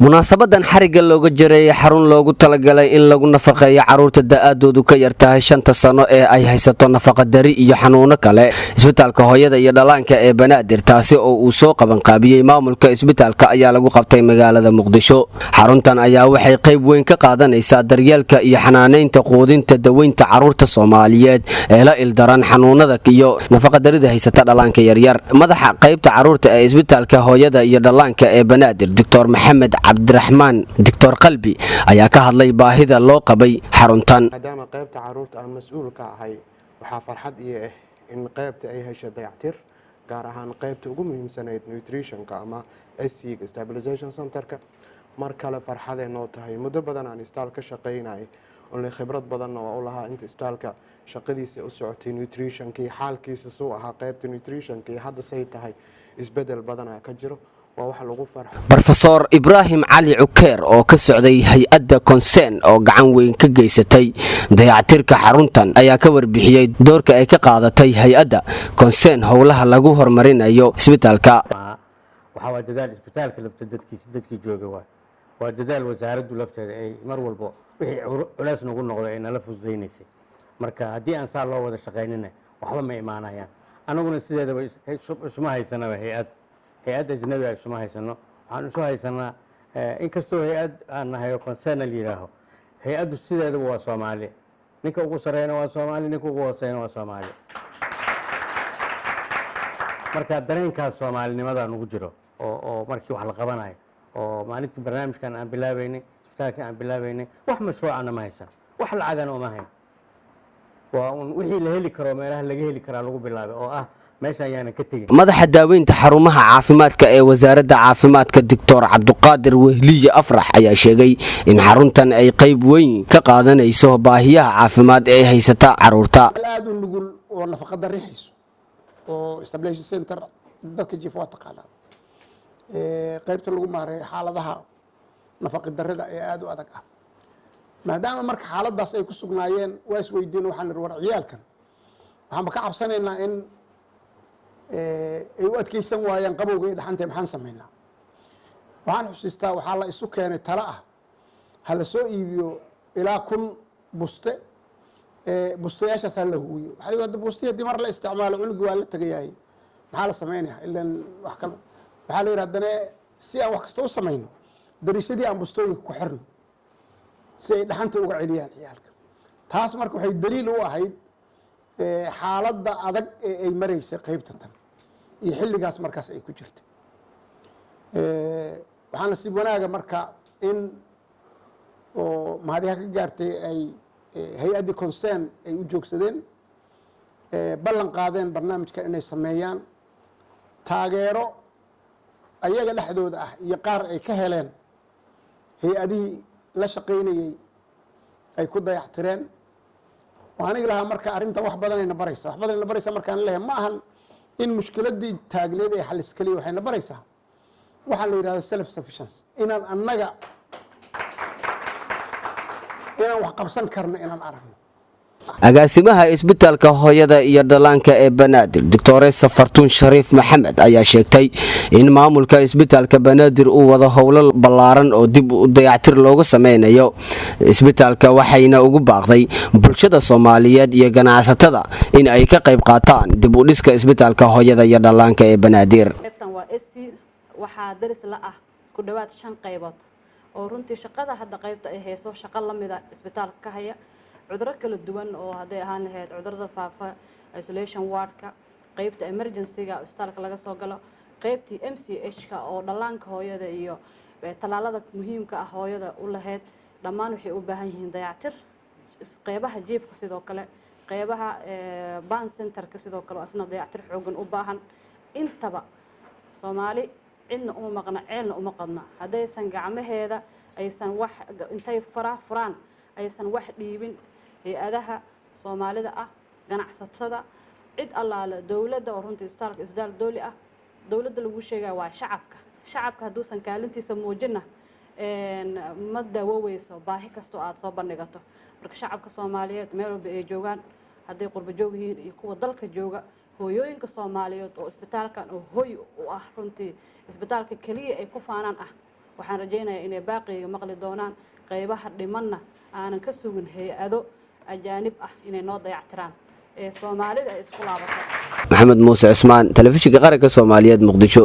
munaasabadan xariga looga jiray xarun loogu talagalay in lagu nafaqeeyo caruurta da'adoodu ka yartahay 5 sano ee ay haysato nafaqa dari iyo xanuuno kale isbitaalka hooyada iyo dhalaanka ee Banaadir taasi oo uu soo qaban qaabiyay maamulka isbitaalka ayaa lagu qabtay magaalada Muqdisho xaruntan ayaa waxay qayb weyn ka qaadanaysaa daryeelka iyo xanaaneynta quudinta daweynta caruurta Soomaaliyeed ee la ildaran xanuunada iyo nafaqa darida haysata dhalaanka yaryar madaxa qaybta caruurta ee isbitaalka hooyada iyo dhalaanka ee Banaadir Dr. Maxamed Cabdiraxmaan Dr. Qalbi ayaa ka hadlay baahida loo qabay xaruntan maadaama qaybta caruurta aan mas'uul ka ahay waxa farxad iyo in qaybta ay heshay dayactir gaar ahaan qaybta ugu muhiimsanayd nutritionka ama SC stabilization centerka mar kale farxad ay noo tahay muddo badan aan isbitaal ka shaqeynay oo leh khibrad badan oo u lahaa inta isbitaalka shaqadiisa u socotay nutritionka xaalkiisa soo ahaa qaybta nutritionka hadda say tahay isbedel badan ka jiro Professor Ibrahim Ali Ukeer oo ka socday hay'adda Concern oo gacan weyn ka geysatay dayactirka xaruntan ayaa ka warbixiyay doorka ay ka qaadatay hay'adda Concern howlaha lagu horumarinayo isbitaalka waxa waa dadaal isbitaalka lafta dadkii jooga waa dadaal wasaaraddu lafteeda ay mar walba wixii culays nagu noqday ay nala fududeynaysa marka haddii aan saa loo wada shaqeynina waxba ma imaanayaan anaguna sideedaba isma haysanaba hay'ad ajnabi ah isma haysano waxaan isu haysanaa inkastoo hay'ad aan nahay Concern yiraaho hay'addu sideedaba waa Soomaali ninka ugu sareeyna waa Soomaali ninka ugu hooseeyna waa Soomaali marka dareenkaas Soomaalinimada nagu jiro oo markii wax la qabanayo oo maalintii barnaamijkan aan bilaabaynay isbitaalka aan bilaabaynay wax mashruucana ma haysan wax lacagana uma hayn waa wixii la heli karo meelaha laga heli kara lagu bilaabay oo ah madaxa daaweynta xarumaha caafimaadka ee wasaaradda caafimaadka Dr. Cabduqaadir Wehliye Afrax ayaa sheegay in xaruntan ay qayb weyn ka qaadanayso baahiyaha caafimaad ee haysata caruurta aad u nugul oo nafaqa darrihayso oo stabilization center dadka jiifo taqaana qaybta lagu maareeyo xaaladaha nafaqa darrida ee aad u adag ah maadaama marka xaaladaas ay ku sugnaayeen waa isweydiin waxaan war ciyaalkan waxaan ka cabsanaynaa in ay u adkeysan waayaan qabowga iyo dhaxanta maxaan sameynaa waxaan xusiistaa waxaa la isu keenay tala ah ha la soo iibiyo ilaa 1,000 buste bustayaashaas ha la huwiyo waxaa laga wadaa bustiya haddii mar la isticmaalo cunugi waa la tagayahay maxaa la sameynayaa ilaan wax kale waxaa la yidhahdane si aan wax kasta u sameyno dariishadii aan bustooyinka ku xirno si ay dhaxanta uga celiyaan ciyaalka taas marka waxay daliil u ahayd xaaladda adag ee ay maraysay qaybta tan iyo xilligaas markaas ay ku jirtay waxaana si wanaaga marka in oo mahadiha ka gaartay ay hay'addii Concern ay u joogsadeen ballan qaadeen barnaamijkan inay sameeyaan taageero ayaga dhexdooda ah iyo qaar ay ka heleen hay'adihii la shaqaynayay ay ku dayactireen waaniga lahaa marka arrintan wax badan ay baraysaa markaan leeyahay ma ahan in mushkiladii taagneed ee xalis kaliya waxayna baraysaa waxaa la yidhahdaa self sufficiency inaan annaga inaan wax qabsan karno inaan aragno agaasimaha isbitaalka hooyada iyo dhalaanka ee Banaadir Dr. Safartuun Shariif Maxamed ayaa sheegtay in maamulka isbitaalka Banaadir uu wada howlo ballaaran oo dib u dayactir looga sameynayo isbitaalka waxayna ugu baaqday bulshada Soomaaliyeed iyo ganacsatada in ay ka qayb qaataan dib u dhiska isbitaalka hooyada iyo dhalaanka ee Banaadir waxa daris la ah ku dhawaad 5 qaybood oo runtii shaqada hadda qaybta ay hayso shaqo la mid ah isbitaalka ka haya cudurro kala duwan oo haday ahaan lahayd cudurrada faafa isolation wardka qaybta emergency-ga isbitaalka laga soo galo qaybtii MCH-ka oo dhalaanka hooyada iyo talaalada muhiimka ah hooyada u lahayd dhammaan waxay u baahan yihiin dayactir qaybaha jiifka sidoo kale qaybaha ban centerka sidoo kale asna dayactir xoogan u baahan intaba Soomaali cidna uma maqna ceelna uma qadna hadaysan gacmaheeda aysan wax intay furaan aysan wax dhiibin hay'adaha Soomaalida ah ganacsatada cid allaale dawladda oo runtii isbitaalka isdaal dawli ah dawladda lagu sheegay waa shacabka haduusan kaalintiisa muujina ma daawoweyso baahi kasto aad soo bandhigato marka shacabka Soomaaliyeed meel walba ay joogaan haday qurbo joog yihiin iyo kuwa dalka jooga hooyooyinka Soomaaliyeed oo isbitaalkan oo hooy u ah runtii isbitaalka kaliya ay ku faanaan ah waxaan rajaynayaa inay baaqiga maqli doonaan qaybaha dhimanna aanan ka sugin hay-ado ajaanib ah inay noo dayactiraan ee Soomaalida ay isku laabato. Maxamed Muuse Cismaan, Telefishinka Qaranka Soomaaliyeed, Muqdisho.